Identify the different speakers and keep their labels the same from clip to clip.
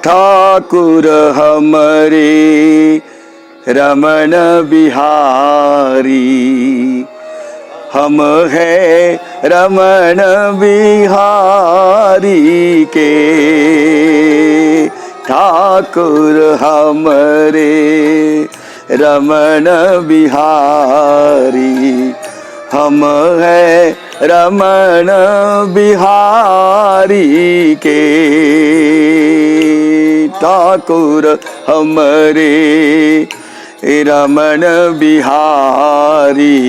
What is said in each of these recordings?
Speaker 1: ठाकुर हमरे रमण बिहारी, हम है रमण बिहारी के। ठाकुर हमरे रमण बिहारी, हम है रमण बिहारी के। ठाकुर हमरे रमण बिहारी,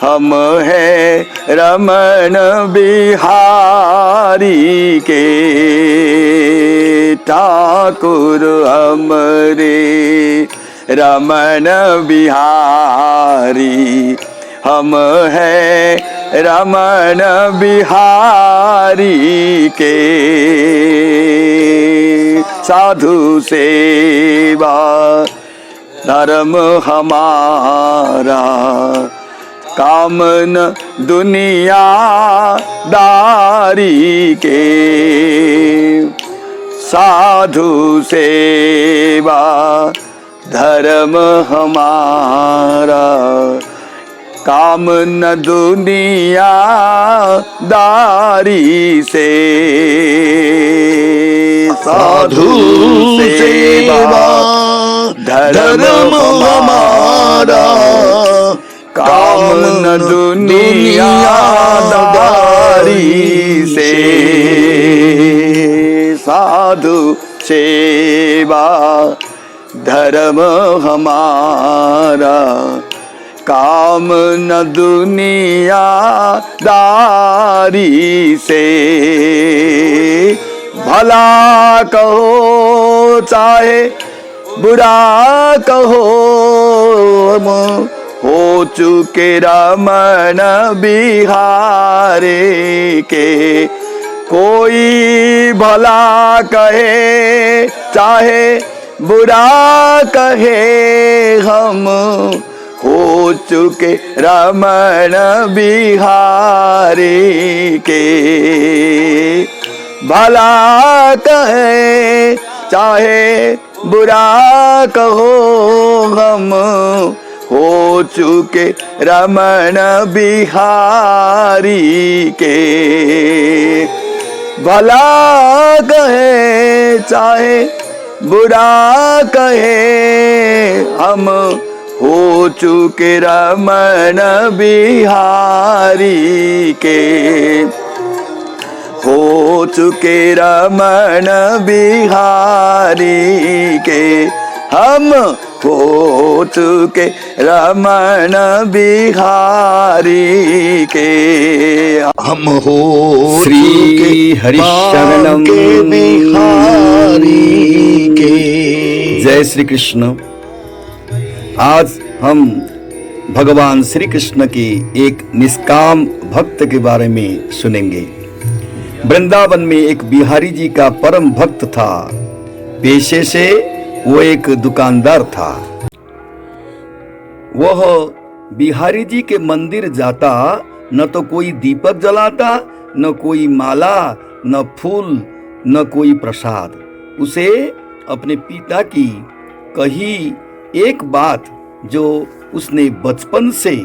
Speaker 1: हम है रमण बिहारी के। ठाकुर हमरे रमण बिहारी, हम है रमण बिहारी के। साधु सेवा धर्म हमारा, काम न दुनिया दारी के। साधु सेवा धर्म हमारा, काम न दुनिया दारी से। साधु सेवा धर्म हमारा, काम न दुनिया दारी से। साधु सेवा धर्म हमारा, काम न दुनिया दारी से। भला कहो चाहे बुरा कहो, हम हो चुके रमण बिहारी के। कोई भला कहे चाहे बुरा कहे, हम हो चुके रमण बिहारी के। भला कहे चाहे बुरा कहो, हम हो चुके रमण बिहारी के। भला कहे चाहे बुरा कहे, हम हो चुके रमण बिहारी के। हो चुके रमण बिहारी के, हम हो चुके रमण बिहारी के। हम हो श्री हरिशरणम के बिहारी के। जय श्री कृष्ण। आज हम भगवान श्री कृष्ण की एक निष्काम भक्त के बारे में सुनेंगे। वृंदावन में एक बिहारी जी का परम भक्त था। पेशे से वो एक दुकानदार था। वह बिहारी जी के मंदिर जाता, न तो कोई दीपक जलाता, न कोई माला, न फूल, न कोई प्रसाद। उसे अपने पिता की कही एक बात जो उसने बचपन से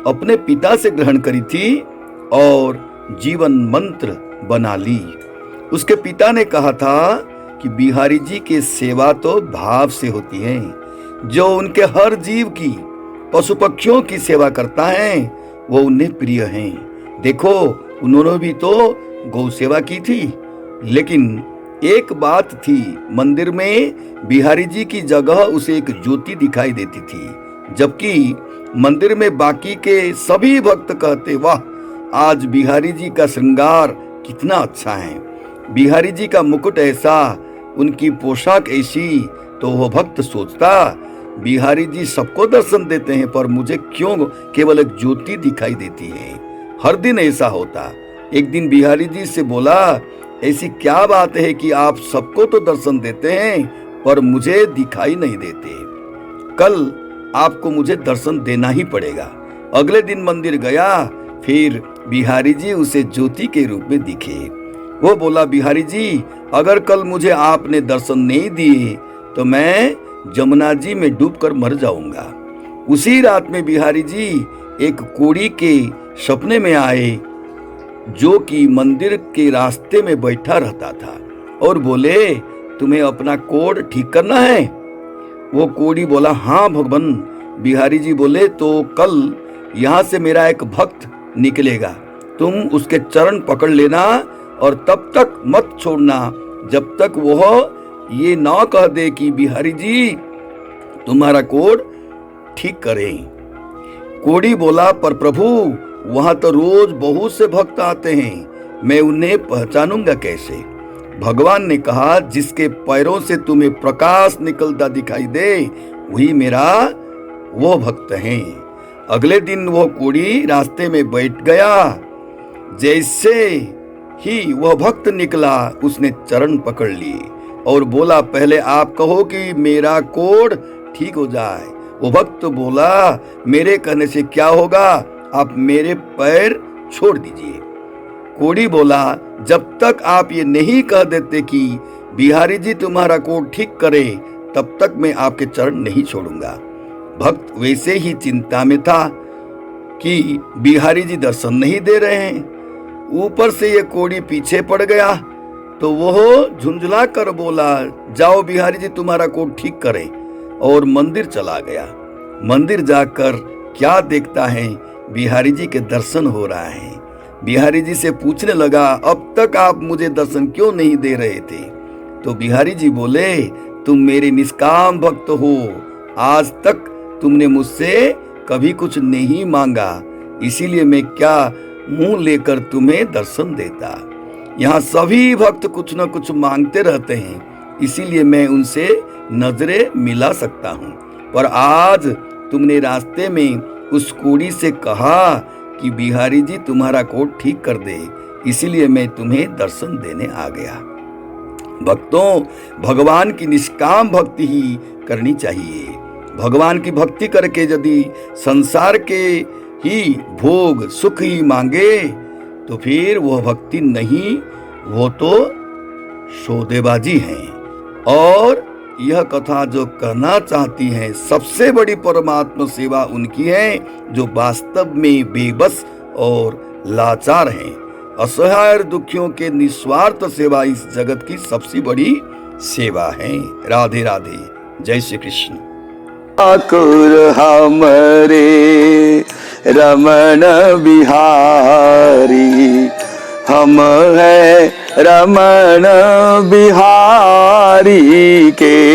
Speaker 1: अपने पिता से ग्रहण करी थी और जीवन मंत्र बना ली। उसके पिता ने कहा था कि बिहारी जी की सेवा तो भाव से होती है। जो उनके हर जीव की, पशु पक्षियों की सेवा करता है वो उन्हें प्रिय हैं। देखो, उन्होंने भी तो गौ सेवा की थी। लेकिन एक बात थी, मंदिर में बिहारी जी की जगह उसे एक ज्योति दिखाई देती थी, जबकि मंदिर में बाकी के सभी भक्त कहते, वाह, आज बिहारी जी का श्रृंगार कितना अच्छा है, बिहारी जी का मुकुट ऐसा, उनकी पोशाक ऐसी। तो वह भक्त सोचता, बिहारी जी सबको दर्शन देते हैं, पर मुझे क्यों केवल एक ज्योति दिखाई देती है। हर दिन ऐसा होता। एक दिन बिहारी जी से बोला, ऐसी क्या बात है कि आप सबको तो दर्शन देते हैं पर मुझे दिखाई नहीं देते। कल आपको मुझे दर्शन देना ही पड़ेगा। अगले दिन मंदिर गया, फिर बिहारी जी उसे ज्योति के रूप में दिखे। वो बोला, बिहारी जी, अगर कल मुझे आपने दर्शन नहीं दिए तो मैं जमुना जी में डूबकर मर जाऊंगा। उसी रात में बिहारी जी एक कोढ़ी के सपने में आए, जो कि मंदिर के रास्ते में बैठा रहता था, और बोले, तुम्हें अपना कोढ़ ठीक करना है? वो कोढ़ी बोला, हाँ भगवान। बिहारी जी बोले, तो कल यहाँ से मेरा एक भक्त निकलेगा, तुम उसके चरण पकड़ लेना और तब तक मत छोड़ना जब तक वह ये ना कह दे कि बिहारी जी तुम्हारा कोढ़ ठीक करें। कोढ़ी बोला, पर प्रभु, वहां तो रोज बहुत से भक्त आते हैं, मैं उन्हें पहचानूंगा कैसे? भगवान ने कहा, जिसके पैरों से तुम्हें प्रकाश निकलता दिखाई दे वही मेरा वो भक्त हैं। अगले दिन वो कोढ़ी रास्ते में बैठ गया। जैसे ही वह भक्त निकला, उसने चरण पकड़ लिए और बोला, पहले आप कहो कि मेरा कोढ़ ठीक हो जाए। वो भक्त बोला, मेरे कहने से क्या होगा, आप मेरे पैर छोड़ दीजिए। कोढ़ी बोला, जब तक आप ये नहीं कह देते कि बिहारी जी तुम्हारा कोढ़ ठीक करे, तब तक मैं आपके चरण नहीं छोड़ूंगा। भक्त वैसे ही चिंता में था कि बिहारी जी दर्शन नहीं दे रहे हैं, ऊपर से ये कोढ़ी पीछे पड़ गया, तो वह झुंझला कर बोला, जाओ बिहारी जी तुम्हारा कोढ़ ठीक करे, और मंदिर चला गया। मंदिर जाकर क्या देखता है, बिहारी जी के दर्शन हो रहा है। बिहारी जी से पूछने लगा, अब तक आप मुझे दर्शन क्यों नहीं दे रहे थे? तो बिहारी जी बोले, तुम मेरे निष्काम भक्त हो, आज तक तुमने मुझसे कभी कुछ नहीं मांगा, इसीलिए मैं क्या मुंह लेकर तुम्हें दर्शन देता। यहाँ सभी भक्त कुछ न कुछ मांगते रहते हैं, इसीलिए मैं उनसे नजरें मिला सकता हूँ। पर आज तुमने रास्ते में उस कोढ़ी से कहा कि बिहारी जी तुम्हारा कोढ़ ठीक कर दे, इसीलिए मैं तुम्हें दर्शन देने आ गया। भक्तों, भगवान की निष्काम भक्ति ही करनी चाहिए। भगवान की भक्ति करके यदि संसार के ही भोग सुख ही मांगे तो फिर वह भक्ति नहीं, वो तो सौदेबाजी है। और यह कथा जो कहना चाहती है, सबसे बड़ी परमात्मा सेवा उनकी है जो वास्तव में बेबस और लाचार हैं। असहाय दुखियों के निस्वार्थ सेवा इस जगत की सबसे बड़ी सेवा है। राधे राधे, जय श्री कृष्ण।
Speaker 2: ठाकुर हमरे रमण बिहारी, हम है रमण बिहारी के